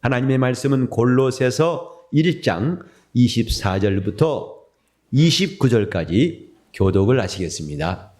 하나님의 말씀은 골로새서 1장 24절부터 29절까지 교독을 하시겠습니다.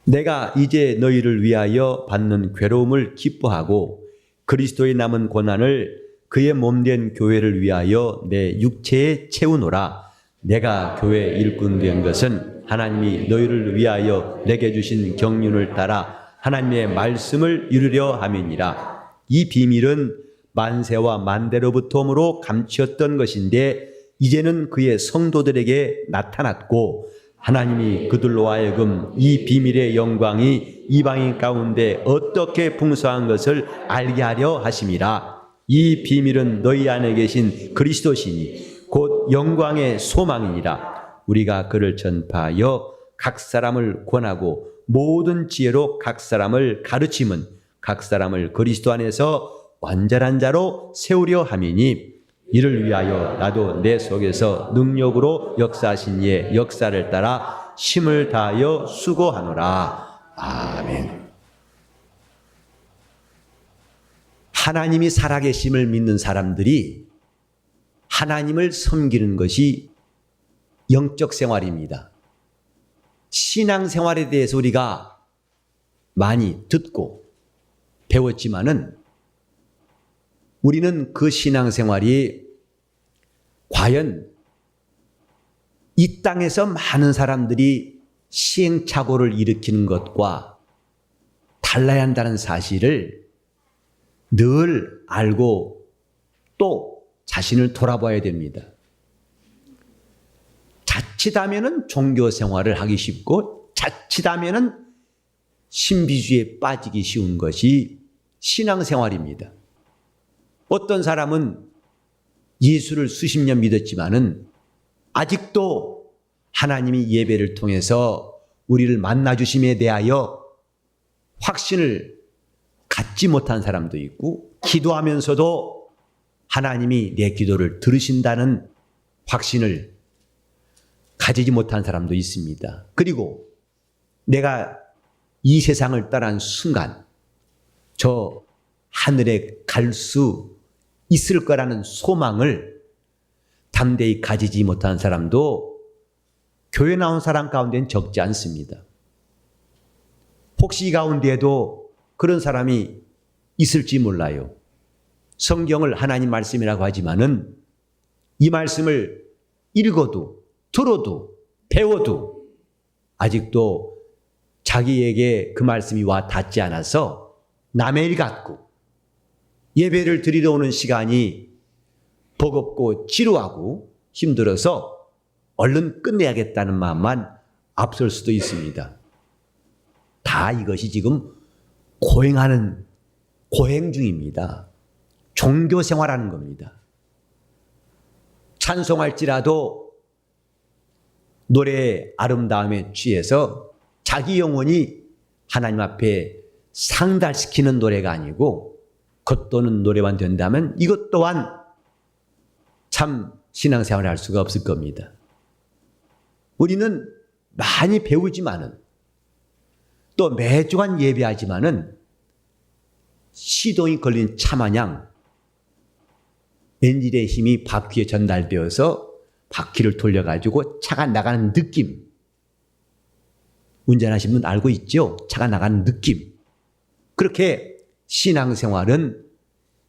내가 이제 너희를 위하여 받는 괴로움을 기뻐하고 그리스도의 남은 고난을 그의 몸된 교회를 위하여 내 육체에 채우노라. 내가 교회 일꾼 된 것은 하나님이 너희를 위하여 내게 주신 경륜을 따라 하나님의 말씀을 이루려 함이니라. 이 비밀은 만세와 만대로부터므로 감추었던 것인데 이제는 그의 성도들에게 나타났고 하나님이 그들로 하여금 이 비밀의 영광이 이방인 가운데 어떻게 풍성한 것을 알게 하려 하심이라. 이 비밀은 너희 안에 계신 그리스도시니 곧 영광의 소망이니라. 우리가 그를 전파하여 각 사람을 권하고 모든 지혜로 각 사람을 가르침은 각 사람을 그리스도 안에서 완전한 자로 세우려 함이니 이를 위하여 나도 내 속에서 능력으로 역사하신 이의 역사를 따라 힘을 다하여 수고하노라. 아멘. 하나님이 살아계심을 믿는 사람들이 하나님을 섬기는 것이 영적 생활입니다. 신앙생활에 대해서 우리가 많이 듣고 배웠지만은 우리는 그 신앙생활이 과연 이 땅에서 많은 사람들이 시행착오를 일으키는 것과 달라야 한다는 사실을 늘 알고 또 자신을 돌아봐야 됩니다. 자칫하면은 종교생활을 하기 쉽고 자칫하면은 신비주의에 빠지기 쉬운 것이 신앙생활입니다. 어떤 사람은 예수를 수십 년 믿었지만은 아직도 하나님이 예배를 통해서 우리를 만나주심에 대하여 확신을 갖지 못한 사람도 있고 기도하면서도 하나님이 내 기도를 들으신다는 확신을 가지지 못한 사람도 있습니다. 그리고 내가 이 세상을 떠난 순간 저 하늘에 갈 수 있을 거라는 소망을 담대히 가지지 못한 사람도 교회 나온 사람 가운데는 적지 않습니다. 혹시 이 가운데에도 그런 사람이 있을지 몰라요. 성경을 하나님 말씀이라고 하지만은 이 말씀을 읽어도 들어도 배워도 아직도 자기에게 그 말씀이 와 닿지 않아서 남의 일 같고 예배를 드리러 오는 시간이 버겁고 지루하고 힘들어서 얼른 끝내야겠다는 마음만 앞설 수도 있습니다. 다 이것이 지금 고행 중입니다. 종교 생활하는 겁니다. 찬송할지라도 노래의 아름다움에 취해서 자기 영혼이 하나님 앞에 상달시키는 노래가 아니고 겉도는 노래만 된다면 이것 또한 참 신앙생활을 할 수가 없을 겁니다. 우리는 많이 배우지만은 또 매주간 예배하지만은 시동이 걸린 차마냥 엔진의 힘이 바퀴에 전달되어서 바퀴를 돌려가지고 차가 나가는 느낌. 운전하시는 분 알고 있죠? 차가 나가는 느낌. 그렇게 신앙생활은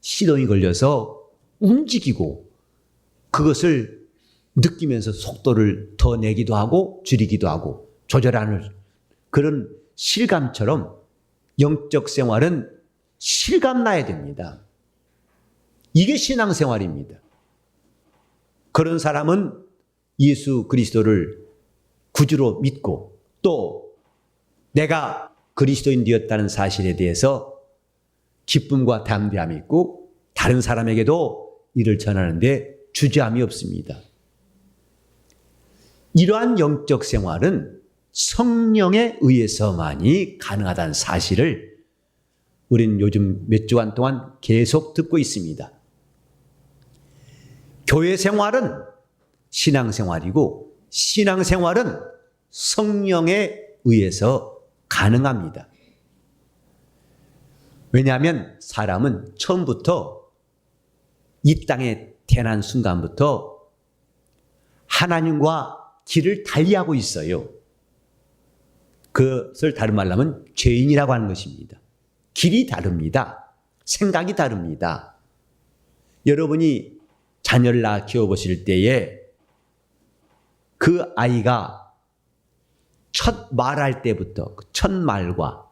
시동이 걸려서 움직이고 그것을 느끼면서 속도를 더 내기도 하고 줄이기도 하고 조절하는 그런 실감처럼 영적 생활은 실감 나야 됩니다. 이게 신앙생활입니다. 그런 사람은 예수 그리스도를 구주로 믿고 또 내가 그리스도인 되었다는 사실에 대해서 기쁨과 담대함이 있고 다른 사람에게도 이를 전하는데 주저함이 없습니다. 이러한 영적 생활은 성령에 의해서만이 가능하다는 사실을 우리는 요즘 몇 주간 동안 계속 듣고 있습니다. 교회 생활은 신앙생활이고 신앙생활은 성령에 의해서 가능합니다. 왜냐하면 사람은 처음부터 이 땅에 태어난 순간부터 하나님과 길을 달리하고 있어요. 그것을 다른 말로 하면 죄인이라고 하는 것입니다. 길이 다릅니다. 생각이 다릅니다. 여러분이 자녀를 낳아 키워보실 때에 그 아이가 첫 말할 때부터 첫 말과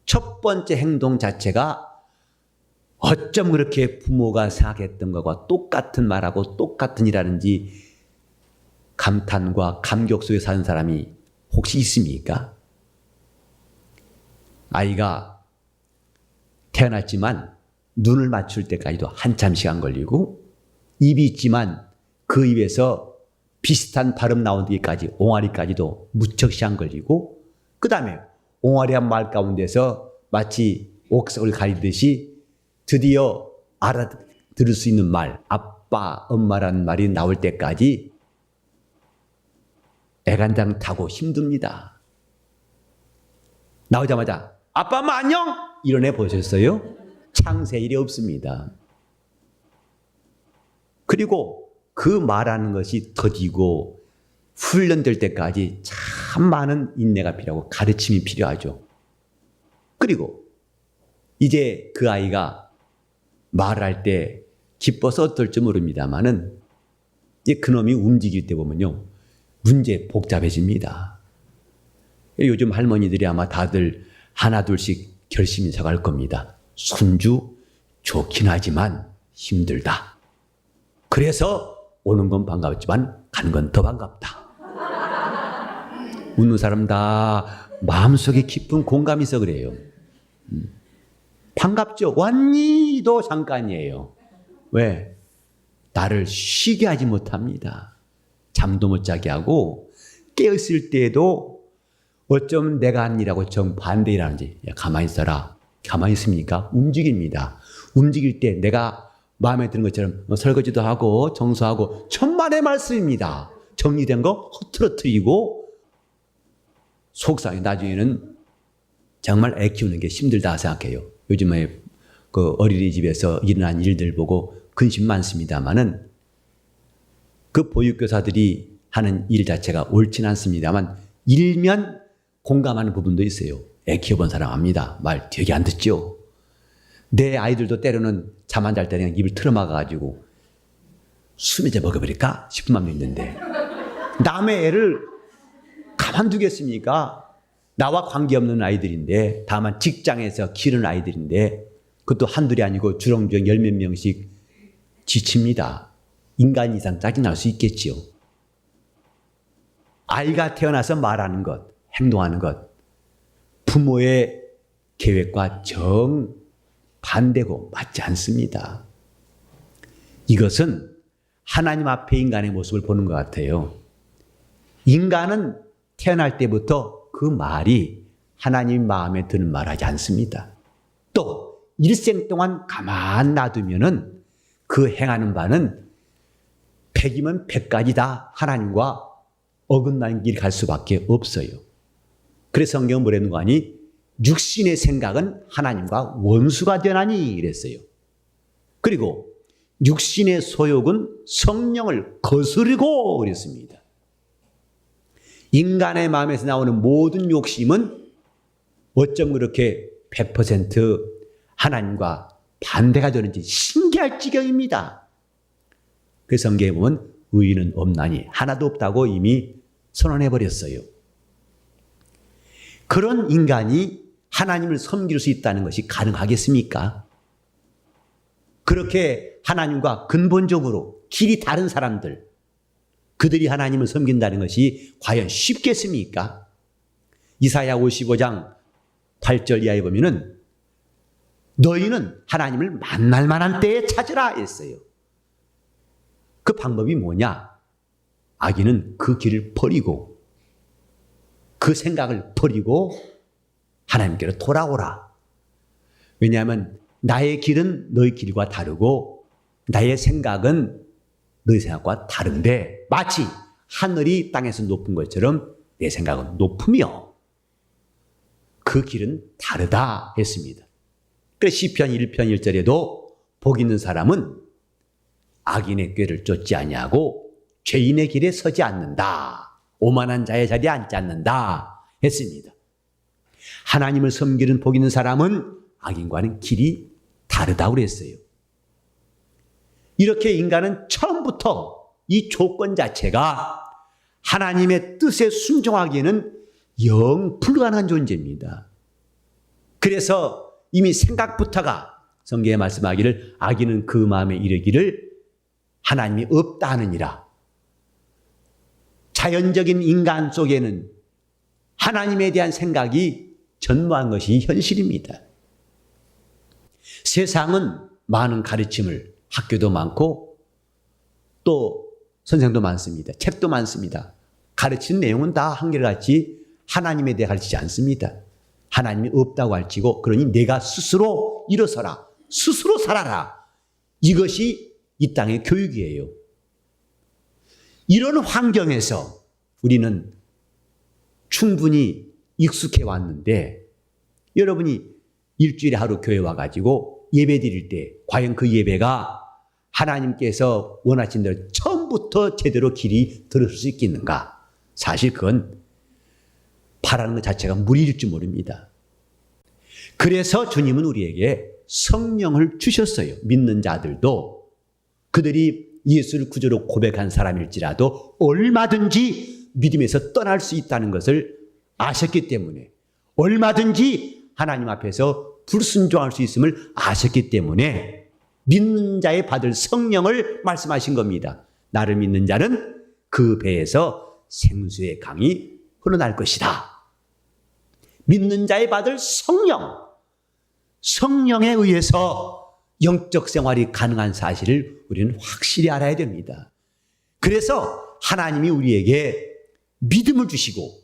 첫 번째 행동 자체가 어쩜 그렇게 부모가 생각했던 것과 똑같은 말하고 똑같은 일하는지 감탄과 감격 속에 사는 사람이 혹시 있습니까? 아이가 태어났지만 눈을 맞출 때까지도 한참 시간 걸리고, 입이 있지만 그 입에서 비슷한 발음 나오기까지, 옹알이까지도 무척 시간 걸리고, 그 다음에 옹알이한 말 가운데서 마치 옥석을 가리듯이 드디어 알아들을 수 있는 말, 아빠, 엄마라는 말이 나올 때까지 애간장 타고 힘듭니다. 나오자마자 아빠, 엄마 안녕! 이런 애 보셨어요? 창세일이 없습니다. 그리고 그 말하는 것이 더디고 훈련될 때까지 참 많은 인내가 필요하고 가르침이 필요하죠. 그리고 이제 그 아이가 말할 때 기뻐서 어떨지 모릅니다만은 이제 그놈이 움직일 때 보면요, 문제 복잡해집니다. 요즘 할머니들이 아마 다들 하나 둘씩 결심이 서갈 겁니다. 손주 좋긴 하지만 힘들다. 그래서 오는 건 반갑지만 가는 건 더 반갑다. 웃는 사람 다 마음속에 깊은 공감이 있어 그래요. 반갑죠. 왔니도 잠깐이에요. 왜? 나를 쉬게 하지 못합니다. 잠도 못 자게 하고, 깨었을 때에도 어쩌면 내가 한 일하고 정반대 일하는지, 야, 가만히 있어라. 가만히 있습니까? 움직입니다. 움직일 때 내가 마음에 드는 것처럼 설거지도 하고 청소하고, 천만의 말씀입니다. 정리된 거 흐트러뜨리고, 속상해. 나중에는 정말 애 키우는 게 힘들다 생각해요. 요즘에 그 어린이집에서 일어난 일들 보고 근심 많습니다만은, 그 보육교사들이 하는 일 자체가 옳진 않습니다만 일면 공감하는 부분도 있어요. 애 키워본 사람 압니다. 말 되게 안 듣죠. 내 아이들도 때로는 잠 안 잘 때 그냥 입을 틀어막아가지고 수면제 먹여버릴까 싶은 마음도 있는데, 남의 애를 가만두겠습니까? 나와 관계없는 아이들인데, 다만 직장에서 기르는 아이들인데, 그것도 한둘이 아니고 주렁주렁 열 몇 명씩 지칩니다. 인간 이상 짜증날 수 있겠지요. 아이가 태어나서 말하는 것, 행동하는 것, 부모의 계획과 정반대고 맞지 않습니다. 이것은 하나님 앞에 인간의 모습을 보는 것 같아요. 인간은 태어날 때부터 그 말이 하나님 마음에 드는 말 하지 않습니다. 또 일생 동안 가만 놔두면은 그 행하는 바는 100이면 100가지 다 하나님과 어긋나는 길 갈 수밖에 없어요. 그래서 성경은 뭐라는 거 아니? 육신의 생각은 하나님과 원수가 되나니 이랬어요. 그리고 육신의 소욕은 성령을 거스르고 그랬습니다. 인간의 마음에서 나오는 모든 욕심은 어쩜 그렇게 100% 하나님과 반대가 되는지 신기할 지경입니다. 그 성경에 보면 의인은 없나니 하나도 없다고 이미 선언해버렸어요. 그런 인간이 하나님을 섬길 수 있다는 것이 가능하겠습니까? 그렇게 하나님과 근본적으로 길이 다른 사람들, 그들이 하나님을 섬긴다는 것이 과연 쉽겠습니까? 이사야 55장 8절 이하에 보면은 너희는 하나님을 만날 만한 때에 찾으라 했어요. 그 방법이 뭐냐? 악인은 그 길을 버리고, 그 생각을 버리고 하나님께로 돌아오라. 왜냐하면 나의 길은 너희 길과 다르고 나의 생각은 너희 생각과 다른데, 마치 하늘이 땅에서 높은 것처럼 내 생각은 높으며 그 길은 다르다 했습니다. 그래서 시편 1편 1절에도 복 있는 사람은 악인의 꾀를 쫓지 아니하고 죄인의 길에 서지 않는다. 오만한 자의 자리에 앉지 않는다 했습니다. 하나님을 섬기는 복 있는 사람은 악인과는 길이 다르다고 그랬어요. 이렇게 인간은 처음부터 이 조건 자체가 하나님의 뜻에 순종하기에는 영 불가능한 존재입니다. 그래서 이미 생각부터가 성경에 말씀하기를 악인은 그 마음에 이르기를 하나님이 없다 하느니라. 자연적인 인간 속에는 하나님에 대한 생각이 전무한 것이 현실입니다. 세상은 많은 가르침을, 학교도 많고 또 선생도 많습니다. 책도 많습니다. 가르치는 내용은 다 한결같이 하나님에 대해 가르치지 않습니다. 하나님이 없다고 할지고 그러니 내가 스스로 일어서라. 스스로 살아라. 이것이 이 땅의 교육이에요. 이런 환경에서 우리는 충분히 익숙해 왔는데 여러분이 일주일에 하루 교회 와가지고 예배 드릴 때 과연 그 예배가 하나님께서 원하신 대로 처음부터 제대로 길이 들었을 수 있겠는가? 사실 그건 바라는 것 자체가 무리일 줄 모릅니다. 그래서 주님은 우리에게 성령을 주셨어요. 믿는 자들도 그들이 예수를 구주로 고백한 사람일지라도 얼마든지 믿음에서 떠날 수 있다는 것을 아셨기 때문에 얼마든지 하나님 앞에서 불순종할 수 있음을 아셨기 때문에 믿는 자에 받을 성령을 말씀하신 겁니다. 나를 믿는 자는 그 배에서 생수의 강이 흘러날 것이다. 믿는 자에 받을 성령, 성령에 의해서 영적 생활이 가능한 사실을 우리는 확실히 알아야 됩니다. 그래서 하나님이 우리에게 믿음을 주시고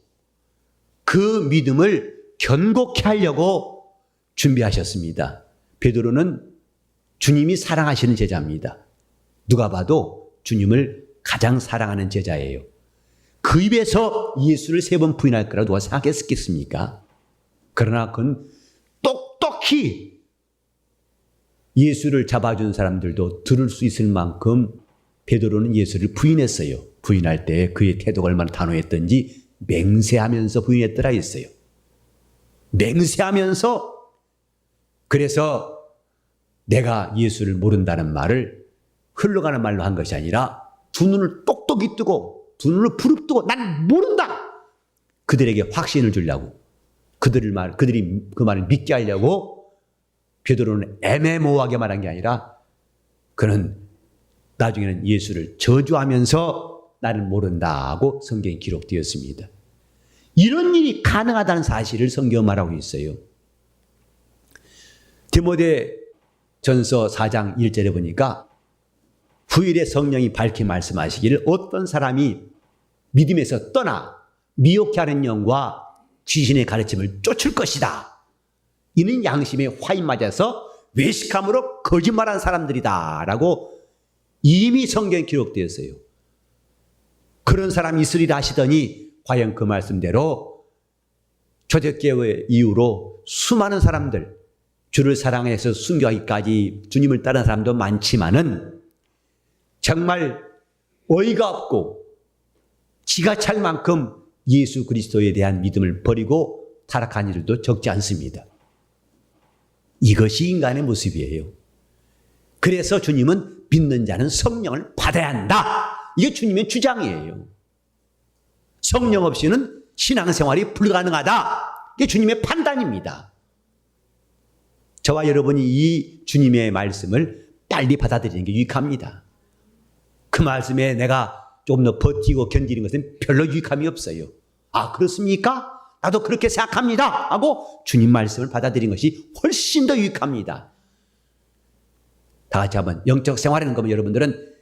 그 믿음을 견고케 하려고 준비하셨습니다. 베드로는 주님이 사랑하시는 제자입니다. 누가 봐도 주님을 가장 사랑하는 제자예요. 그 입에서 예수를 3번 부인할 거라고 누가 생각했겠습니까? 그러나 그건 똑똑히 예수를 잡아준 사람들도 들을 수 있을 만큼 베드로는 예수를 부인했어요. 부인할 때 그의 태도가 얼마나 단호했던지 맹세하면서 부인했더라 했어요. 맹세하면서 그래서 내가 예수를 모른다는 말을 흘러가는 말로 한 것이 아니라 두 눈을 똑똑히 뜨고 두 눈을 부릅뜨고 난 모른다. 그들에게 확신을 주려고 그들이 그 말을 믿게 하려고 베드로는 애매모호하게 말한 게 아니라 그는 나중에는 예수를 저주하면서 나를 모른다 하고 성경에 기록되었습니다. 이런 일이 가능하다는 사실을 성경은 말하고 있어요. 디모데 전서 4장 1절에 보니까 후일에 성령이 밝히 말씀하시기를 어떤 사람이 믿음에서 떠나 미혹해 하는 영과 귀신의 가르침을 쫓을 것이다. 이는 양심에 화인 맞아서 외식함으로 거짓말한 사람들이다 라고 이미 성경에 기록되었어요. 그런 사람이 있으리라 하시더니 과연 그 말씀대로 초대교회 이후로 수많은 사람들 주를 사랑해서 순교하기까지 주님을 따르는 사람도 많지만은 정말 어이가 없고 지가 찰 만큼 예수 그리스도에 대한 믿음을 버리고 타락한 일도 적지 않습니다. 이것이 인간의 모습이에요. 그래서 주님은 믿는 자는 성령을 받아야 한다. 이게 주님의 주장이에요. 성령 없이는 신앙생활이 불가능하다. 이게 주님의 판단입니다. 저와 여러분이 이 주님의 말씀을 빨리 받아들이는 게 유익합니다. 그 말씀에 내가 조금 더 버티고 견디는 것은 별로 유익함이 없어요. 아, 그렇습니까? 나도 그렇게 생각합니다. 하고 주님 말씀을 받아들이는 것이 훨씬 더 유익합니다. 다 같이 한번 영적 생활하는 거면 여러분들은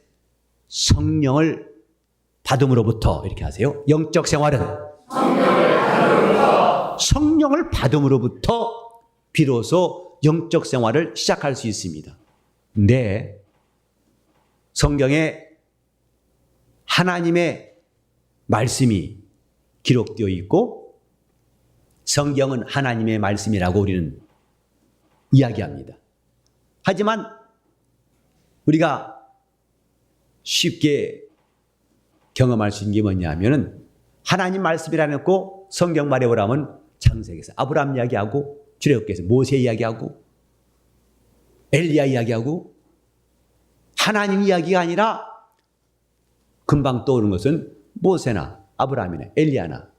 성령을 받음으로부터 이렇게 하세요. 영적 생활은 성령을 받음으로부터 비로소 영적 생활을 시작할 수 있습니다. 근데 성경에 하나님의 말씀이 기록되어 있고 성경은 하나님의 말씀이라고 우리는 이야기합니다. 하지만 우리가 쉽게 경험할 수 있는 게 뭐냐면은 하나님 말씀이라놓고 성경 말해보라면 창세기에서 아브라함 이야기하고 출애굽기에서 모세 이야기하고 엘리야 이야기하고 하나님 이야기가 아니라 금방 떠오르는 것은 모세나 아브라함이나 엘리야나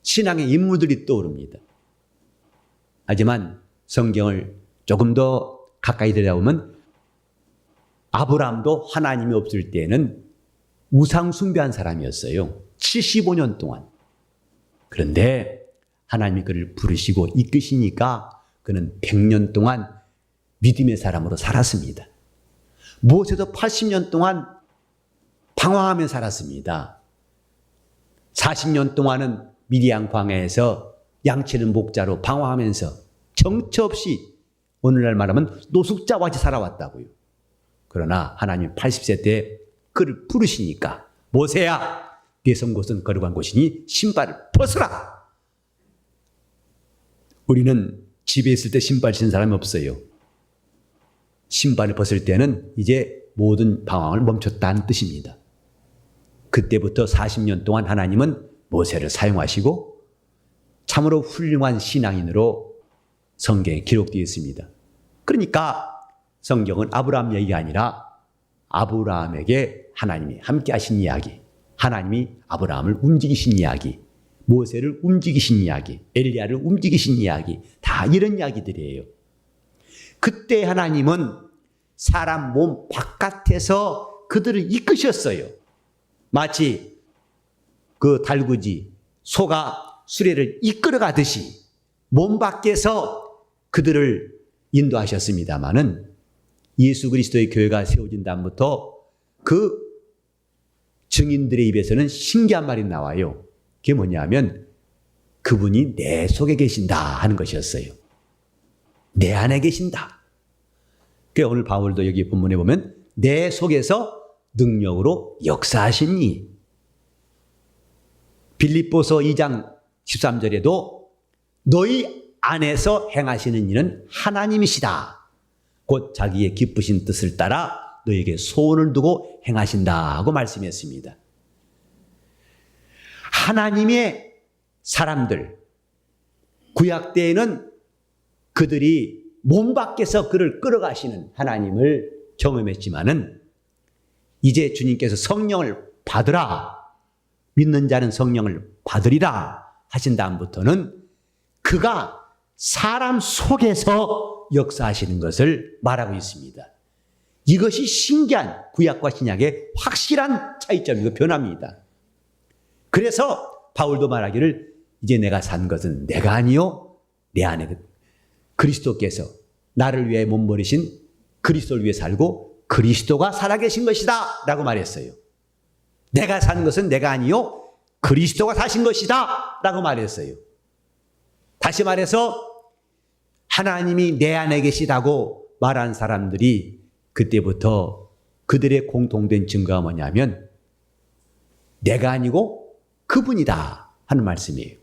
신앙의 인물들이 떠오릅니다. 하지만 성경을 조금 더 가까이 들여다보면 아브라함도 하나님이 없을 때에는 우상 숭배한 사람이었어요. 75년 동안. 그런데 하나님이 그를 부르시고 이끄시니까 그는 100년 동안 믿음의 사람으로 살았습니다. 모세도 80년 동안 방황하며 살았습니다. 40년 동안은 미디안 광야에서 양치는 목자로 방황하면서 정처 없이 오늘날 말하면 노숙자와 같이 살아왔다고요. 그러나 하나님 80세 때 그를 부르시니까 모세야 네 선 곳은 거룩한 곳이니 신발을 벗으라. 우리는 집에 있을 때 신발 신는 사람이 없어요. 신발을 벗을 때는 이제 모든 방황을 멈췄다는 뜻입니다. 그때부터 40년 동안 하나님은 모세를 사용하시고 참으로 훌륭한 신앙인으로 성경에 기록되어 있습니다. 그러니까 성경은 아브라함 얘기가 아니라 아브라함에게 하나님이 함께 하신 이야기, 하나님이 아브라함을 움직이신 이야기, 모세를 움직이신 이야기, 엘리야를 움직이신 이야기, 다 이런 이야기들이에요. 그때 하나님은 사람 몸 바깥에서 그들을 이끄셨어요. 마치 그 달구지 소가 수레를 이끌어가듯이 몸 밖에서 그들을 인도하셨습니다마는 예수 그리스도의 교회가 세워진 다음부터 그 증인들의 입에서는 신기한 말이 나와요. 그게 뭐냐면 그분이 내 속에 계신다 하는 것이었어요. 내 안에 계신다. 그래서 오늘 바울도 여기 본문에 보면 내 속에서 능력으로 역사하시니, 빌립보서 2장 13절에도 너희 안에서 행하시는 일은 하나님이시다. 곧 자기의 기쁘신 뜻을 따라 너에게 소원을 두고 행하신다고 말씀했습니다. 하나님의 사람들, 구약 때에는 그들이 몸 밖에서 그를 끌어가시는 하나님을 경험했지만은 이제 주님께서 성령을 받으라, 믿는 자는 성령을 받으리라 하신 다음부터는 그가 사람 속에서 역사하시는 것을 말하고 있습니다. 이것이 신기한 구약과 신약의 확실한 차이점이고 변화입니다. 그래서 바울도 말하기를 이제 내가 산 것은 내가 아니요 내 안에 그리스도께서 나를 위해 몸버리신 그리스도를 위해 살고 그리스도가 살아계신 것이다 라고 말했어요. 내가 산 것은 내가 아니요 그리스도가 사신 것이다 라고 말했어요. 다시 말해서 하나님이 내 안에 계시다고 말한 사람들이 그때부터 그들의 공통된 증거가 뭐냐면 내가 아니고 그분이다 하는 말씀이에요.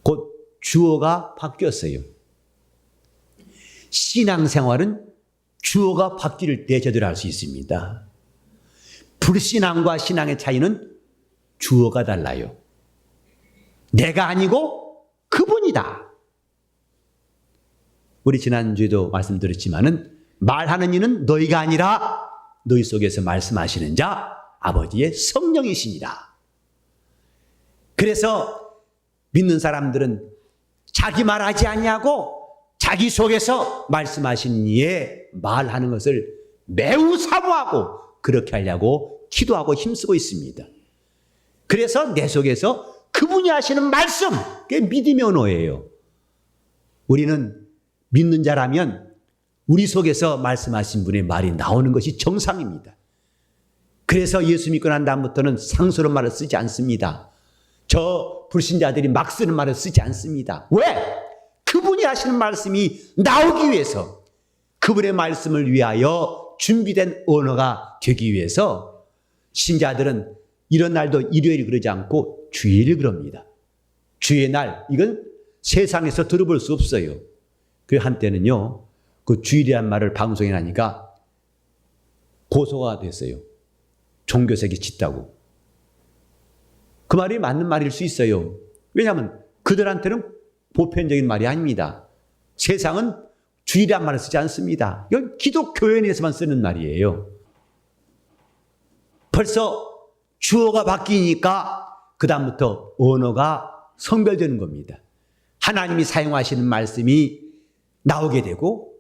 곧 주어가 바뀌었어요. 신앙생활은 주어가 바뀔 때 제대로 할 수 있습니다. 불신앙과 신앙의 차이는 주어가 달라요. 내가 아니고 그분이다. 우리 지난주에도 말씀드렸지만은 말하는 이는 너희가 아니라 너희 속에서 말씀하시는 자 아버지의 성령이시니라. 그래서 믿는 사람들은 자기 말하지 아니하고 자기 속에서 말씀하신 이의 말하는 것을 매우 사모하고 그렇게 하려고 기도하고 힘쓰고 있습니다. 그래서 내 속에서 그분이 하시는 말씀, 그게 믿음의 언어예요. 우리는 믿는 자라면 우리 속에서 말씀하신 분의 말이 나오는 것이 정상입니다. 그래서 예수 믿고 난 다음부터는 상스러운 말을 쓰지 않습니다. 저 불신자들이 막 쓰는 말을 쓰지 않습니다. 왜? 그분이 하시는 말씀이 나오기 위해서, 그분의 말씀을 위하여 준비된 언어가 되기 위해서 신자들은 이런 날도 일요일 그러지 않고 주일을 그럽니다. 주의 날, 이건 세상에서 들어볼 수 없어요. 그 한때는요, 그 주일이란 말을 방송에 하니까 고소가 됐어요. 종교색이 짙다고. 그 말이 맞는 말일 수 있어요. 왜냐하면 그들한테는 보편적인 말이 아닙니다. 세상은 주일이란 말을 쓰지 않습니다. 이건 기독교회에서만 쓰는 말이에요. 벌써 주어가 바뀌니까 그 다음부터 언어가 성별되는 겁니다. 하나님이 사용하시는 말씀이 나오게 되고,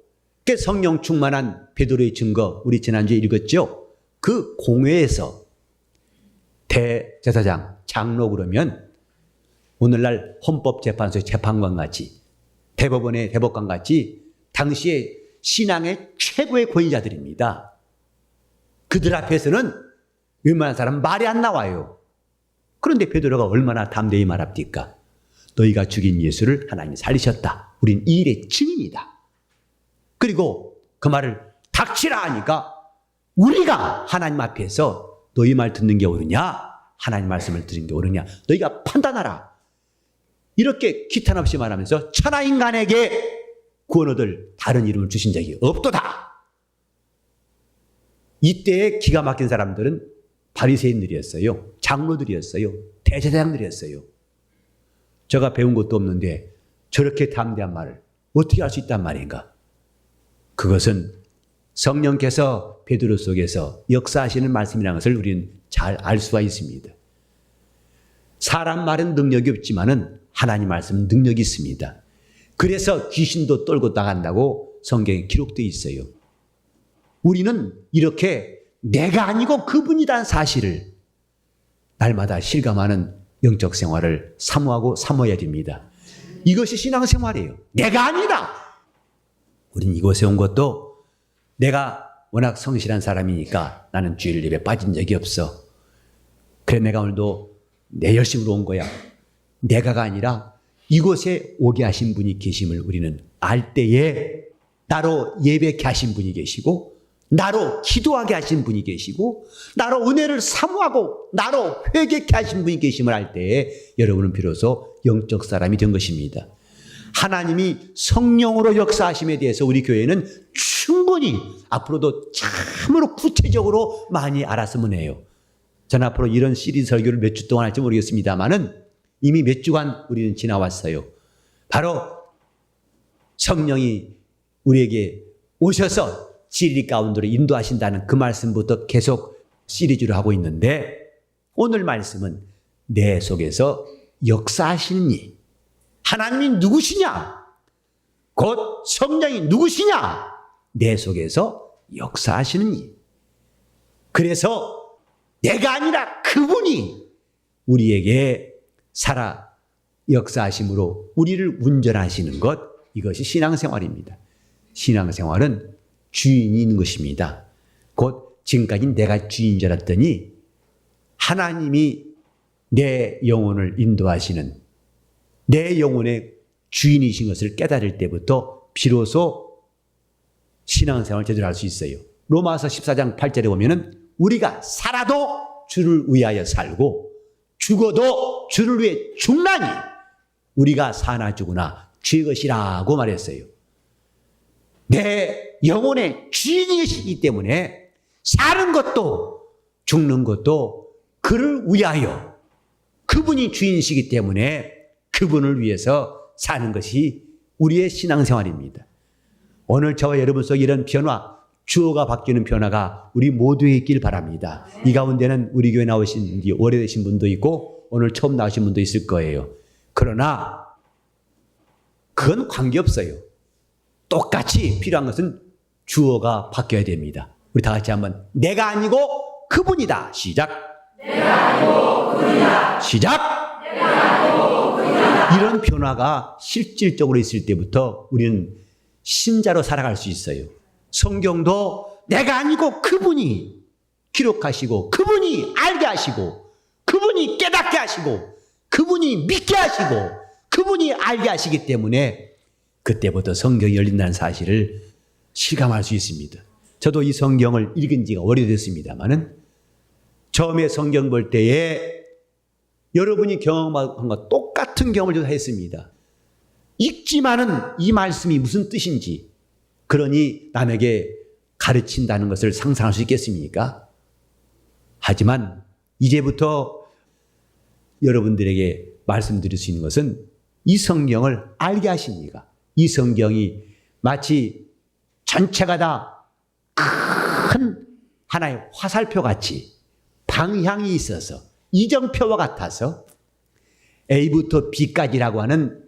성령 충만한 베드로의 증거, 우리 지난주에 읽었죠? 그 공회에서 대제사장, 장로 그러면 오늘날 헌법재판소의 재판관 같이, 대법원의 대법관 같이 당시에 신앙의 최고의 권위자들입니다. 그들 앞에서는 웬만한 사람 말이 안 나와요. 그런데 베드로가 얼마나 담대히 말합니까? 너희가 죽인 예수를 하나님이 살리셨다. 우린 이 일의 증인이다. 그리고 그 말을 닥치라 하니까 우리가 하나님 앞에서 너희 말 듣는 게 옳으냐? 하나님 말씀을 듣는 게 옳으냐? 너희가 판단하라. 이렇게 기탄 없이 말하면서 천하인간에게 구원 얻을 다른 이름을 주신 적이 없도다. 이때의 기가 막힌 사람들은 바리새인들이었어요. 장로들이었어요. 대제사장들이었어요. 제가 배운 것도 없는데 저렇게 담대한 말을 어떻게 할 수 있단 말인가? 그것은 성령께서 베드로 속에서 역사하시는 말씀이라는 것을 우리는 잘 알 수가 있습니다. 사람 말은 능력이 없지만은 하나님 말씀은 능력이 있습니다. 그래서 귀신도 떨고 나간다고 성경에 기록되어 있어요. 우리는 이렇게 내가 아니고 그분이란 사실을 날마다 실감하는 영적 생활을 사모하고 사모해야 됩니다. 이것이 신앙생활이에요. 내가 아니다. 우린 이곳에 온 것도 내가 워낙 성실한 사람이니까 나는 주일 예배 빠진 적이 없어. 그래 내가 오늘도 내 열심으로 온 거야. 내가가 아니라 이곳에 오게 하신 분이 계심을 우리는 알 때에 나로 예배케 하신 분이 계시고 나로 기도하게 하신 분이 계시고 나로 은혜를 사모하고 나로 회개케 하신 분이 계심을 알 때에 여러분은 비로소 영적 사람이 된 것입니다. 하나님이 성령으로 역사하심에 대해서 우리 교회는 충분히 앞으로도 참으로 구체적으로 많이 알았으면 해요. 저는 앞으로 이런 시리즈 설교를 몇 주 동안 할지 모르겠습니다만은 이미 몇 주간 우리는 지나왔어요. 바로 성령이 우리에게 오셔서 진리 가운데로 인도하신다는 그 말씀부터 계속 시리즈로 하고 있는데 오늘 말씀은 내 속에서 역사하시는 이 하나님이 누구시냐? 곧 성령이 누구시냐? 내 속에서 역사하시는 이. 그래서 내가 아니라 그분이 우리에게 살아 역사하심으로 우리를 운전하시는 것, 이것이 신앙생활입니다. 신앙생활은 주인이 있는 것입니다. 곧 지금까지 내가 주인인 줄 알았더니 하나님이 내 영혼을 인도하시는 내 영혼의 주인이신 것을 깨달을 때부터 비로소 신앙생활을 제대로 할 수 있어요. 로마서 14장 8절에 보면은 우리가 살아도 주를 위하여 살고 죽어도 주를 위해 죽나니 우리가 사나 죽으나 주의 것이라고 말했어요. 내 영혼의 주인이시기 때문에 사는 것도 죽는 것도 그를 위하여 그분이 주인이시기 때문에 그분을 위해서 사는 것이 우리의 신앙생활입니다. 오늘 저와 여러분 속 이런 변화, 주어가 바뀌는 변화가 우리 모두에 있길 바랍니다. 이 가운데는 우리 교회 나오신 지 오래되신 분도 있고 오늘 처음 나오신 분도 있을 거예요. 그러나 그건 관계없어요. 똑같이 필요한 것은 주어가 바뀌어야 됩니다. 우리 다 같이 한번 내가 아니고 그분이다. 시작. 내가 아니고 그분이다. 시작. 내가 아니고 그분이다. 이런 변화가 실질적으로 있을 때부터 우리는 신자로 살아갈 수 있어요. 성경도 내가 아니고 그분이 기록하시고 그분이 알게 하시고 그분이 깨닫게 하시고 그분이 믿게 하시고 그분이 알게 하시기 때문에 그때부터 성경이 열린다는 사실을 실감할 수 있습니다. 저도 이 성경을 읽은 지가 오래됐습니다만은 처음에 성경 볼 때에 여러분이 경험한 것과 똑같은 경험을 저도 했습니다. 읽지만은 이 말씀이 무슨 뜻인지, 그러니 남에게 가르친다는 것을 상상할 수 있겠습니까? 하지만 이제부터 여러분들에게 말씀드릴 수 있는 것은 이 성경을 알게 하십니까? 이 성경이 마치 전체가 다 큰 하나의 화살표 같이 방향이 있어서 이정표와 같아서 A부터 B까지라고 하는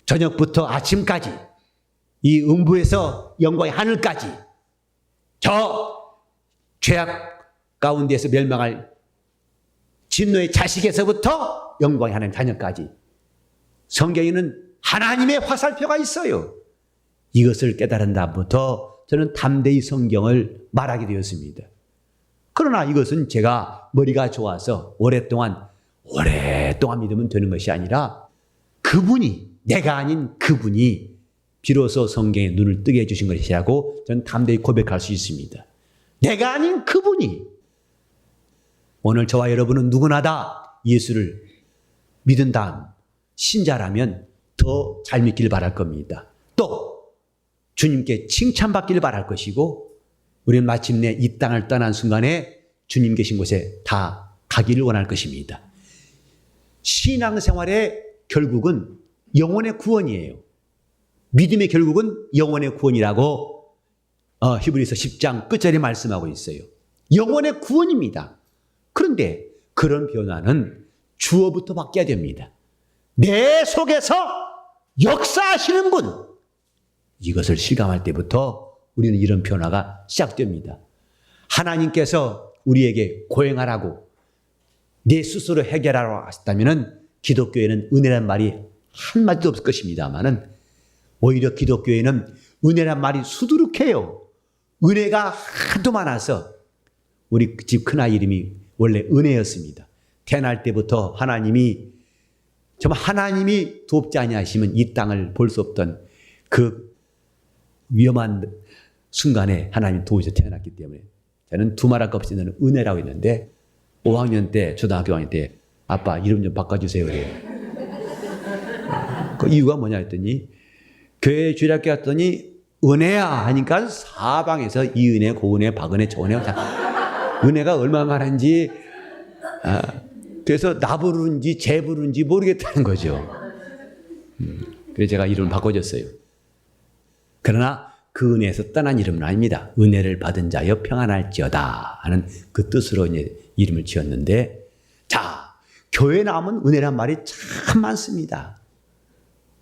저녁부터 아침까지, 이 음부에서 영광의 하늘까지, 저 죄악 가운데서 멸망할 진노의 자식에서부터 영광의 하나님 자녀까지 성경에는 하나님의 화살표가 있어요. 이것을 깨달은 다음부터 저는 담대히 성경을 말하게 되었습니다. 그러나 이것은 제가 머리가 좋아서 오랫동안 믿으면 되는 것이 아니라 그분이, 내가 아닌 그분이 비로소 성경에 눈을 뜨게 해주신 것이라고 저는 담대히 고백할 수 있습니다. 내가 아닌 그분이. 오늘 저와 여러분은 누구나 다 예수를 믿은 다음 신자라면 더 잘 믿길 바랄 겁니다. 또 주님께 칭찬받기를 바랄 것이고, 우리는 마침내 이 땅을 떠난 순간에 주님 계신 곳에 다 가기를 원할 것입니다. 신앙생활의 결국은 영혼의 구원이에요. 믿음의 결국은 영혼의 구원이라고 히브리서 10장 끝절에 말씀하고 있어요. 영혼의 구원입니다. 그런데 그런 변화는 주어부터 바뀌어야 됩니다. 내 속에서 역사하시는 분, 이것을 실감할 때부터 우리는 이런 변화가 시작됩니다. 하나님께서 우리에게 고행하라고, 내 스스로 해결하라고 하셨다면 기독교에는 은혜란 말이 한마디도 없을 것입니다만은, 오히려 기독교에는 은혜란 말이 수두룩해요. 은혜가 하도 많아서, 우리 집 큰아이 이름이 원래 은혜였습니다. 태어날 때부터 하나님이 정말 하나님이 돕지 아니하시면 이 땅을 볼 수 없던 그 위험한 순간에 하나님이 도우셔서 태어났기 때문에 저는 두말할 것 없이 저는 은혜라고 했는데, 5학년 때, 초등학교 5학년 때 아빠 이름 좀 바꿔주세요 그래요. 그 이유가 뭐냐 했더니, 교회 주일학교 갔더니 은혜야 하니까 사방에서 이은혜, 고은혜, 박은혜, 조은혜, 은혜가 얼마나 많은지, 그래서 나 부르는지 쟤 부르는지 모르겠다는 거죠. 그래서 제가 이름을 바꿔줬어요. 그러나 그 은혜에서 떠난 이름은 아닙니다. 은혜를 받은 자여 평안할지어다 하는 그 뜻으로 이제 이름을 지었는데, 자, 교회 나오면 은혜란 말이 참 많습니다.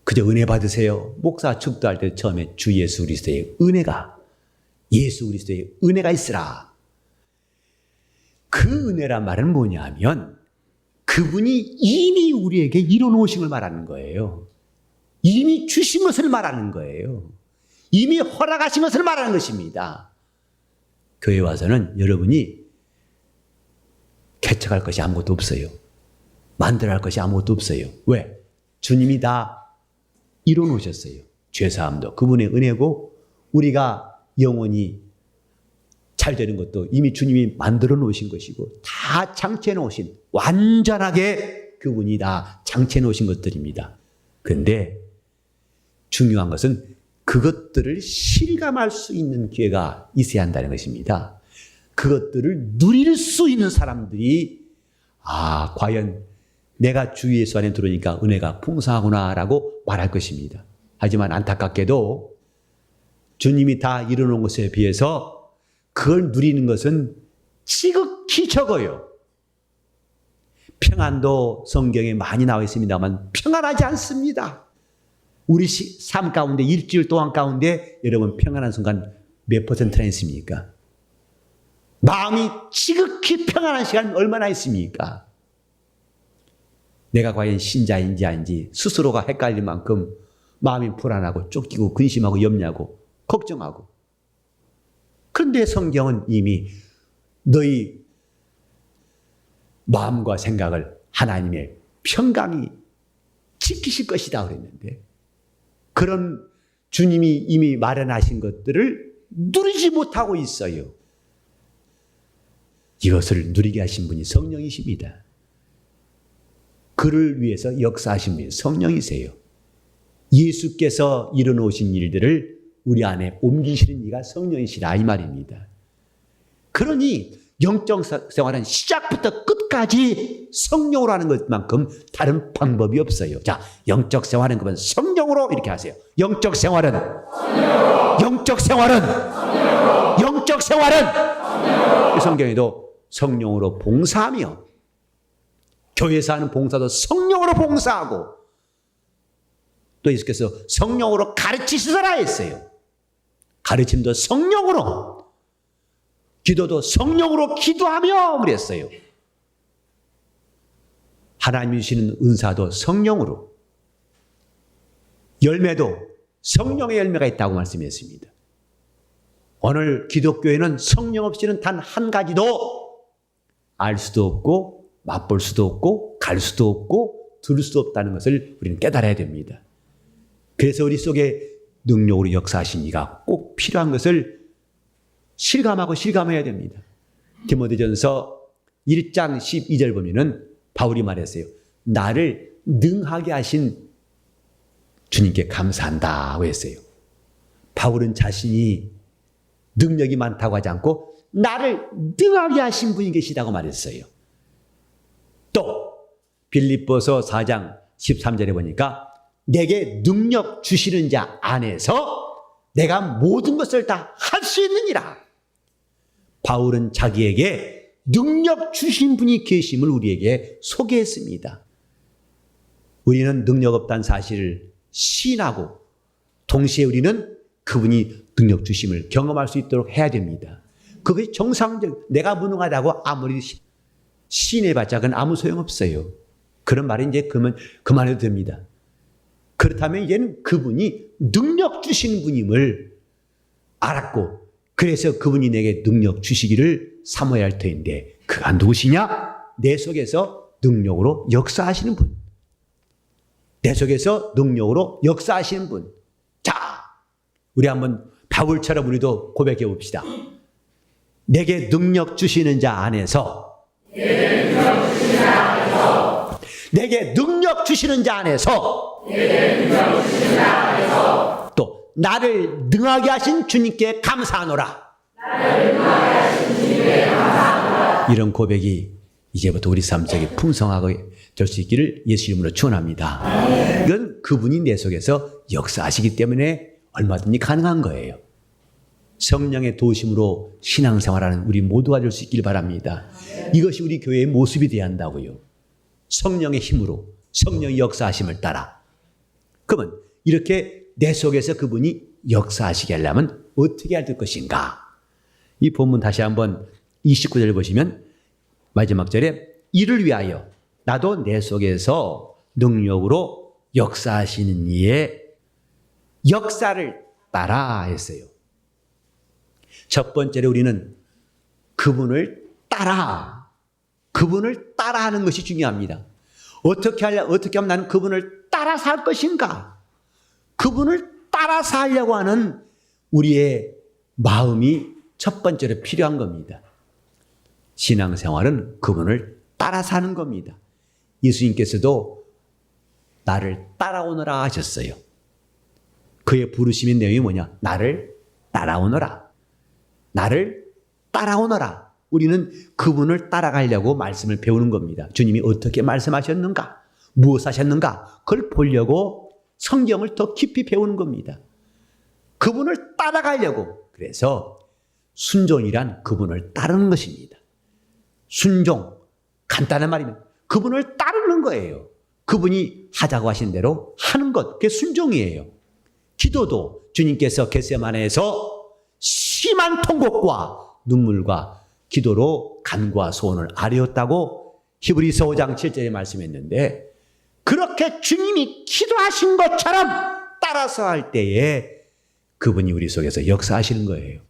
그저 은혜 받으세요. 목사 축도할 때 처음에 주 예수 그리스도의 은혜가, 예수 그리스도의 은혜가 있으라. 그 은혜란 말은 뭐냐 하면 그분이 이미 우리에게 이뤄놓으신 걸 말하는 거예요. 이미 주신 것을 말하는 거예요. 이미 허락하신 것을 말하는 것입니다. 교회 와서는 여러분이 개척할 것이 아무것도 없어요. 만들어야 할 것이 아무것도 없어요. 왜? 주님이 다 이뤄놓으셨어요. 죄사함도 그분의 은혜고, 우리가 영원히 잘 되는 것도 이미 주님이 만들어 놓으신 것이고, 다 장치해 놓으신, 완전하게 그분이 다 장치해 놓으신 것들입니다. 그런데 중요한 것은 그것들을 실감할 수 있는 기회가 있어야 한다는 것입니다. 그것들을 누릴 수 있는 사람들이, 과연 내가 주 예수 안에 들어오니까 은혜가 풍성하구나라고 말할 것입니다. 하지만 안타깝게도 주님이 다 이뤄놓은 것에 비해서 그걸 누리는 것은 지극히 적어요. 평안도 성경에 많이 나와 있습니다만 평안하지 않습니다. 우리 삶 가운데, 일주일 동안 가운데 여러분 평안한 순간 몇 퍼센트나 있습니까? 마음이 지극히 평안한 시간 얼마나 있습니까? 내가 과연 신자인지 아닌지 스스로가 헷갈릴 만큼 마음이 불안하고 쫓기고 근심하고 염려하고 걱정하고. 그런데 성경은 이미 너희 마음과 생각을 하나님의 평강이 지키실 것이다 그랬는데, 그런 주님이 이미 마련하신 것들을 누리지 못하고 있어요. 이것을 누리게 하신 분이 성령이십니다. 그를 위해서 역사하신 분이 성령이세요. 예수께서 이뤄놓으신 일들을 우리 안에 옮기시는 이가 성령이시라 이 말입니다. 그러니 영적 생활은 시작부터 끝까지 성령으로 하는 것만큼 다른 방법이 없어요. 자, 영적 생활은 그러면 성령으로 이렇게 하세요. 영적 생활은 성령으로. 영적 생활은 성령으로. 영적 생활은 성령으로. 성경에도 성령으로 봉사하며 교회에서 하는 봉사도 성령으로 봉사하고 또 예수께서 성령으로 가르치시더라 했어요. 가르침도 성령으로, 기도도 성령으로 기도하며 그랬어요. 하나님이 주시는 은사도 성령으로, 열매도 성령의 열매가 있다고 말씀했습니다. 오늘 기독교에는 성령 없이는 단 한 가지도 알 수도 없고 맛볼 수도 없고 갈 수도 없고 들을 수 없다는 것을 우리는 깨달아야 됩니다. 그래서 우리 속에 능력으로 역사하신 이가 꼭 필요한 것을 실감하고 실감해야 됩니다. 디모데전서 1장 12절 보면은 바울이 말했어요. 나를 능하게 하신 주님께 감사한다고 했어요. 바울은 자신이 능력이 많다고 하지 않고 나를 능하게 하신 분이 계시다고 말했어요. 또 빌립보서 4장 13절에 보니까 내게 능력 주시는 자 안에서 내가 모든 것을 다 할 수 있느니라. 바울은 자기에게 능력 주신 분이 계심을 우리에게 소개했습니다. 우리는 능력 없다는 사실을 시인하고 동시에 우리는 그분이 능력 주심을 경험할 수 있도록 해야 됩니다. 그것이 정상적, 내가 무능하다고 아무리 시인해봤자 그건 아무 소용없어요. 그런 말은 이제 그만해도 됩니다. 그렇다면 이제는 그분이 능력 주시는 분임을 알았고 그래서 그분이 내게 능력 주시기를 사모해야 할 터인데 그가 누구시냐? 내 속에서 능력으로 역사하시는 분. 내 속에서 능력으로 역사하시는 분. 자, 우리 한번 바울처럼 우리도 고백해 봅시다. 내게 능력 주시는 자 안에서 내게 능력 주시는 자 안에서 또 나를 능하게 하신 주님께 감사하노라. 이런 고백이 이제부터 우리 삶 속에 풍성하게 될 수 있기를 예수 이름으로 축원합니다. 이건 그분이 내 속에서 역사하시기 때문에 얼마든지 가능한 거예요. 성령의 도심으로 신앙생활하는 우리 모두가 될 수 있길 바랍니다. 이것이 우리 교회의 모습이 되어야 한다고요. 성령의 힘으로 성령의 역사하심을 따라. 그러면 이렇게 내 속에서 그분이 역사하시게 하려면 어떻게 해야 될 것인가? 이 본문 다시 한번 29절 보시면 마지막 절에 이를 위하여 나도 내 속에서 능력으로 역사하시는 이의 역사를 따라 했어요. 첫 번째로 우리는 그분을 따라하는 것이 중요합니다. 어떻게 하면 나는 그분을 따라서 할 것인가? 그분을 따라서 하려고 하는 우리의 마음이 첫 번째로 필요한 겁니다. 신앙생활은 그분을 따라서 하는 겁니다. 예수님께서도 나를 따라오너라 하셨어요. 그의 부르심의 내용이 뭐냐? 나를 따라오너라. 나를 따라오너라. 우리는 그분을 따라가려고 말씀을 배우는 겁니다. 주님이 어떻게 말씀하셨는가? 무엇 하셨는가? 그걸 보려고 성경을 더 깊이 배우는 겁니다. 그분을 따라가려고. 그래서 순종이란 그분을 따르는 것입니다. 순종, 간단한 말이면 그분을 따르는 거예요. 그분이 하자고 하신 대로 하는 것, 그게 순종이에요. 기도도 주님께서 겟세마네에서 심한 통곡과 눈물과 기도로 간구와 소원을 아뢰었다고 히브리서 5장 7절에 말씀했는데 그렇게 주님이 기도하신 것처럼 따라서 할 때에 그분이 우리 속에서 역사하시는 거예요.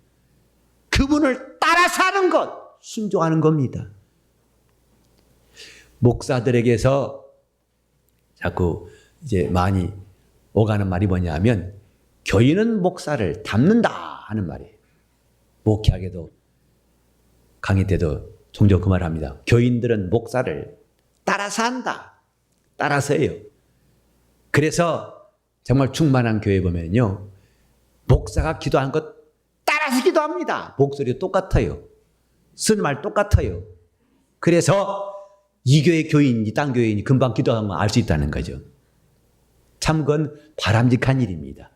그분을 따라서 하는 것, 순종하는 겁니다. 목사들에게서 자꾸 이제 많이 오가는 말이 뭐냐면 교인은 목사를 닮는다 하는 말이에요. 목회하게도 강의 때도 종종 그 말을 합니다. 교인들은 목사를 따라서 한다. 따라서 해요. 그래서 정말 충만한 교회 보면요, 목사가 기도한 것 따라서 기도합니다. 목소리 똑같아요. 쓰는 말 똑같아요. 그래서 이 교회 교인이 딴 교인이 금방 기도하면 알 수 있다는 거죠. 참 그건 바람직한 일입니다.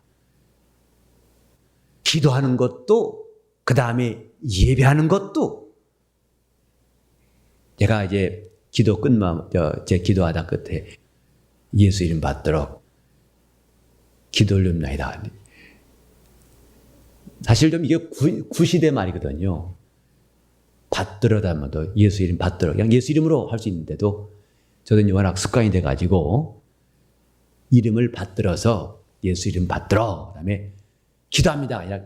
기도하는 것도, 그 다음에 예배하는 것도. 제가 이제 기도 끝나면, 제 기도하다 끝에 예수 이름 받도록 기도 올립니다. 사실 좀 이게 구시대 말이거든요. 받들어다 하면 예수 이름 받들어. 그냥 예수 이름으로 할 수 있는데도 저도 워낙 습관이 돼가지고 이름을 받들어서 예수 이름 받들어. 그 다음에 기도합니다. 아니라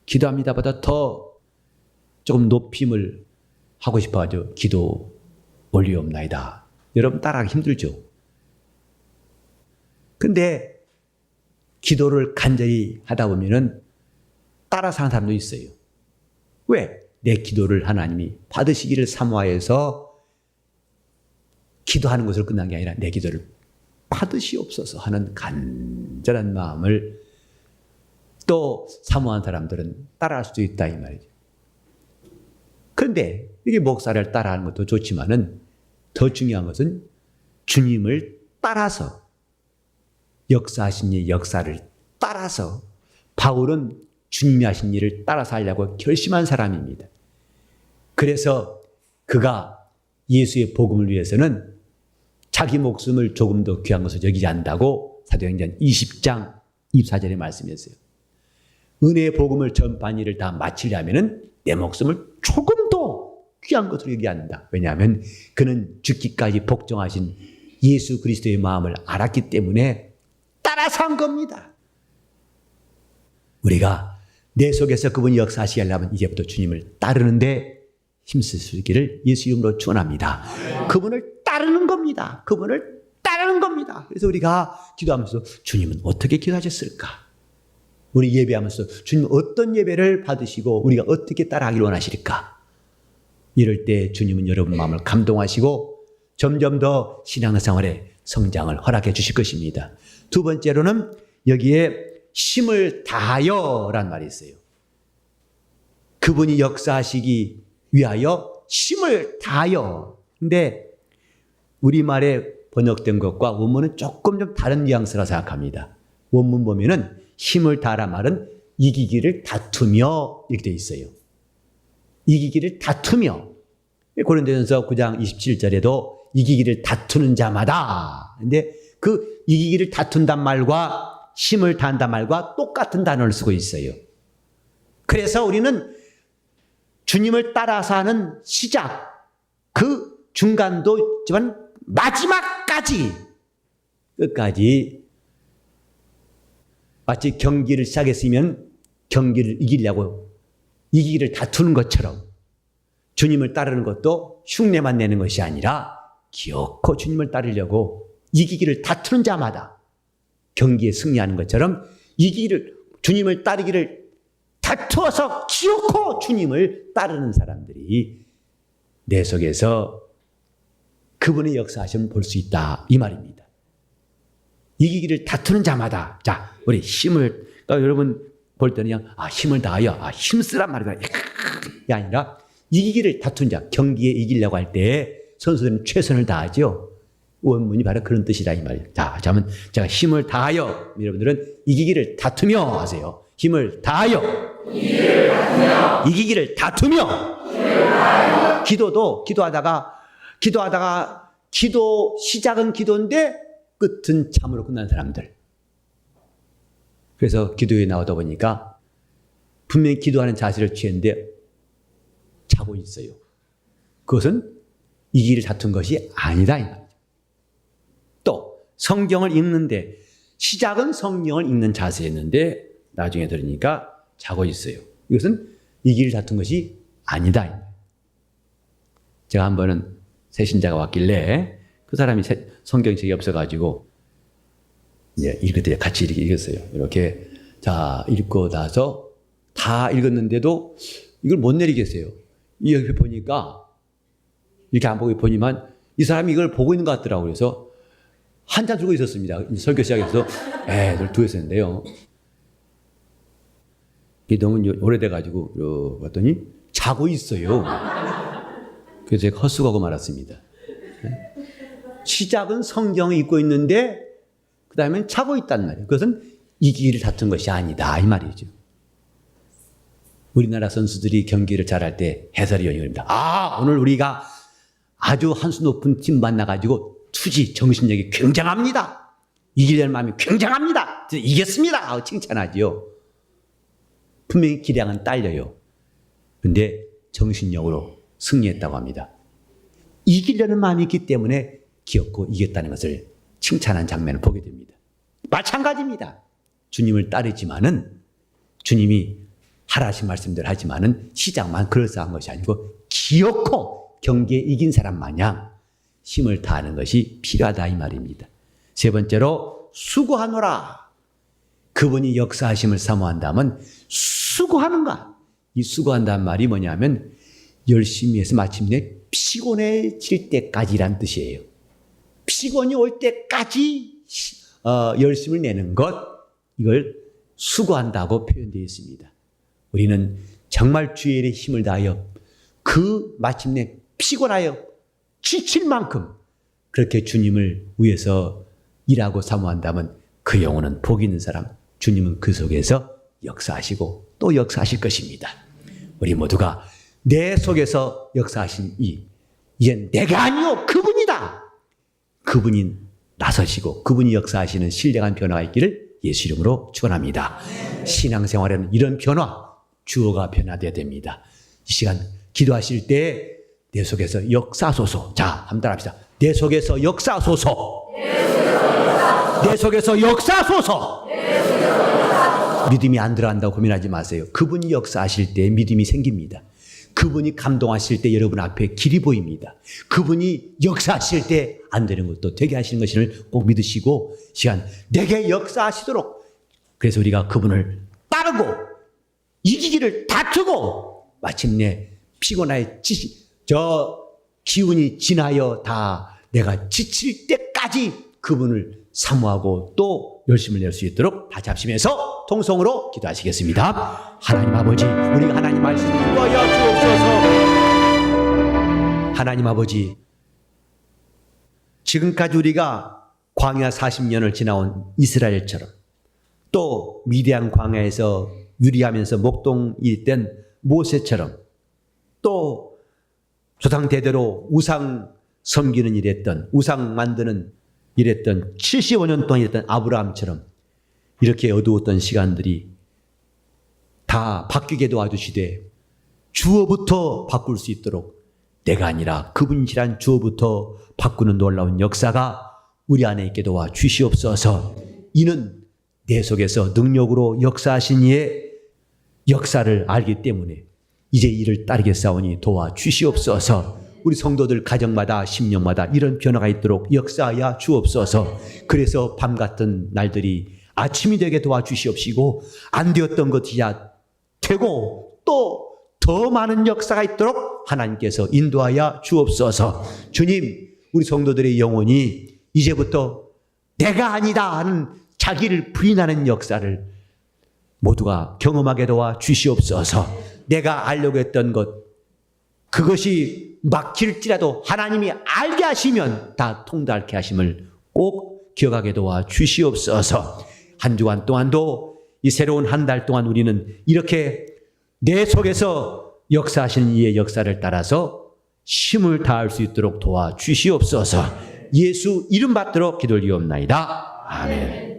기도합니다보다 더 조금 높임을 하고 싶어가지고 기도 올리옵나이다. 여러분 따라하기 힘들죠? 근데 기도를 간절히 하다 보면은 따라서 하는 사람도 있어요. 왜? 내 기도를 하나님이 받으시기를 사모하여서 기도하는 것으로 끝난 게 아니라 내 기도를 받으시옵소서 하는 간절한 마음을 또 사모한 사람들은 따라할 수도 있다 이 말이죠. 그런데 이게 목사를 따라하는 것도 좋지만은 더 중요한 것은 주님을 따라서 역사하신 일 역사를 따라서 바울은 주님이 하신 일을 따라서 하려고 결심한 사람입니다. 그래서 그가 예수의 복음을 위해서는 자기 목숨을 조금 더 귀한 것을 여기지 않는다고 사도행전 20장 24절에 말씀했어요. 은혜의 복음을 전파한 일을 다 마치려면 내 목숨을 조금 더 귀한 것으로 여기지 않는다. 왜냐하면 그는 죽기까지 복종하신 예수 그리스도의 마음을 알았기 때문에 따라서 한 겁니다. 우리가 내 속에서 그분이 역사하시게 하려면 이제부터 주님을 따르는데 힘쓸 수 있기를 예수 이름으로 축원합니다. 그분을 따르는 겁니다. 그분을 따르는 겁니다. 그래서 우리가 기도하면서 주님은 어떻게 기도하셨을까? 우리 예배하면서 주님은 어떤 예배를 받으시고 우리가 어떻게 따라하기를 원하실까? 이럴 때 주님은 여러분 마음을 감동하시고 점점 더 신앙생활에 성장을 허락해 주실 것입니다. 두 번째로는 여기에 힘을 다하여 라는 말이 있어요. 그분이 역사하시기 위하여 힘을 다하여. 근데 우리말에 번역된 것과 원문은 조금 좀 다른 뉘앙스라 생각합니다. 원문 보면은 힘을 다하란 말은 이기기를 다투며 이렇게 되어 있어요. 이기기를 다투며. 고린도전서 9장 27절에도 이기기를 다투는 자마다. 근데 그 이기기를 다툰단 말과 힘을 다한단 말과 똑같은 단어를 쓰고 있어요. 그래서 우리는 주님을 따라서 하는 시작, 그 중간도 있지만 마지막까지 끝까지 마치 경기를 시작했으면 경기를 이기려고 이기기를 다투는 것처럼 주님을 따르는 것도 흉내만 내는 것이 아니라 기어코 주님을 따르려고 이기기를 다투는 자마다 경기에 승리하는 것처럼 이기기를 주님을 따르기를 다투어서 기어코 주님을 따르는 사람들이 내 속에서 그분의 역사하심을 볼 수 있다 이 말입니다. 이기기를 다투는 자마다 자 우리 힘을 그러니까 여러분 볼 때는 그냥 힘을 다하여 힘쓰란 말이야 이 아니라 이기기를 다투는 자 경기에 이기려고 할 때 선수들은 최선을 다하죠. 원문이 바로 그런 뜻이다 이 말이에요. 자, 그러면 제가 힘을 다하여 여러분들은 이기기를 다투며 하세요. 힘을 다하여 이기기를 다투며 기도도 기도하다가 기도 시작은 기도인데 끝은 참으로 끝난 사람들. 그래서 기도에 나오다 보니까 분명히 기도하는 자세를 취했는데 자고 있어요. 그것은 이기기를 다툰 것이 아니다 이 말이에요. 또 성경을 읽는데 시작은 성경을 읽는 자세였는데 나중에 들으니까 자고 있어요. 이것은 이기기를 다툰 것이 아니다. 제가 한 번은 새신자가 왔길래 그 사람이 성경책이 없어가지고 이제 읽을 때 같이 읽었어요. 이렇게 자 읽고 나서 다 읽었는데도 이걸 못 내리겠어요. 이 옆에 보니까 이렇게 안 보고 보니만 이 사람이 이걸 보고 있는 것 같더라고요. 그래서 한참 들고 있었습니다. 설교 시작해서 애들 두고 있었는데요. 이게 너무 오래돼가지고 봤더니 자고 있어요. 그래서 제가 헛수고하고 말았습니다. 시작은 성경을 읽고 있는데 그 다음엔 자고 있단 말이에요. 그것은 이기기를 다툰 것이 아니다 이 말이죠. 우리나라 선수들이 경기를 잘할 때 해설이 연결입니다. 오늘 우리가 아주 한 수 높은 팀 만나가지고 투지 정신력이 굉장합니다. 이기려는 마음이 굉장합니다. 이겼습니다. 칭찬하지요. 분명히 기량은 딸려요. 근데 정신력으로 승리했다고 합니다. 이기려는 마음이 있기 때문에 기었고 이겼다는 것을 칭찬한 장면을 보게 됩니다. 마찬가지입니다. 주님을 따르지만은 주님이 하라신 말씀들 하지만은 시작만 그럴싸한 것이 아니고 기어코 경기에 이긴 사람 마냥 힘을 다하는 것이 필요하다 이 말입니다. 세 번째로 수고하노라. 그분이 역사하심을 사모한다면 수고하는가. 이 수고한다는 말이 뭐냐면 열심히 해서 마침내 피곤해질 때까지란 뜻이에요. 피곤이 올 때까지 열심을 내는 것, 이걸 수고한다고 표현되어 있습니다. 우리는 정말 주의 일에 힘을 다하여 마침내 피곤하여 지칠 만큼 그렇게 주님을 위해서 일하고 사모한다면 그 영혼은 복 있는 사람, 주님은 그 속에서 역사하시고 또 역사하실 것입니다. 우리 모두가 내 속에서 역사하신 이젠 내가 아니요 그분이다. 그분이 나서시고 그분이 역사하시는 신령한 변화가 있기를 예수 이름으로 축원합니다. 신앙생활에는 이런 변화, 주어가 변화되어야 됩니다. 이 시간 기도하실 때 내 속에서 역사소서. 자, 한번 따라합시다. 내 속에서 역사소서. 내 속에서 역사소서. 믿음이 안 들어간다고 고민하지 마세요. 그분이 역사하실 때 믿음이 생깁니다. 그분이 감동하실 때 여러분 앞에 길이 보입니다. 그분이 역사하실 때 안 되는 것도 되게 하시는 것을 꼭 믿으시고 시간 내게 역사하시도록, 그래서 우리가 그분을 따르고 이기기를 다투고 마침내 피곤하여 기운이 지나여 다 내가 지칠 때까지 그분을 사모하고 또 열심을 낼 수 있도록 다 잡시면서 통성으로 기도하시겠습니다. 하나님 아버지, 우리가 하나님 말씀 읽어야 주옵소서. 하나님 아버지, 지금까지 우리가 광야 40년을 지나온 이스라엘처럼 또 미디안 광야에서 유리하면서 목동이 된 모세처럼 또 조상 대대로 우상 섬기는 일했던, 우상 만드는 일했던 75년 동안 일했던 아브라함처럼 이렇게 어두웠던 시간들이 다 바뀌게 도와주시되 주어부터 바꿀 수 있도록 내가 아니라 그분이시란 주어부터 바꾸는 놀라운 역사가 우리 안에 있게 도와주시옵소서. 이는 내 속에서 능력으로 역사하신 이의 역사를 알기 때문에 이제 이를 따르겠사오니 도와주시옵소서. 우리 성도들 가정마다 심령마다 이런 변화가 있도록 역사하여 주옵소서. 그래서 밤 같은 날들이 아침이 되게 도와주시옵시고 안 되었던 것이 되고 또 더 많은 역사가 있도록 하나님께서 인도하여 주옵소서. 주님, 우리 성도들의 영혼이 이제부터 내가 아니다 하는 자기를 부인하는 역사를 모두가 경험하게 도와 주시옵소서. 내가 알려고 했던 것, 그것이 막힐지라도 하나님이 알게 하시면 다 통달케 하심을 꼭 기억하게 도와 주시옵소서. 한 주간 동안도 이 새로운 한 달 동안 우리는 이렇게 내 속에서 역사하시는 이의 역사를 따라서 힘을 다할 수 있도록 도와 주시옵소서. 예수 이름 받들어 기도를 드리옵나이다. 아멘.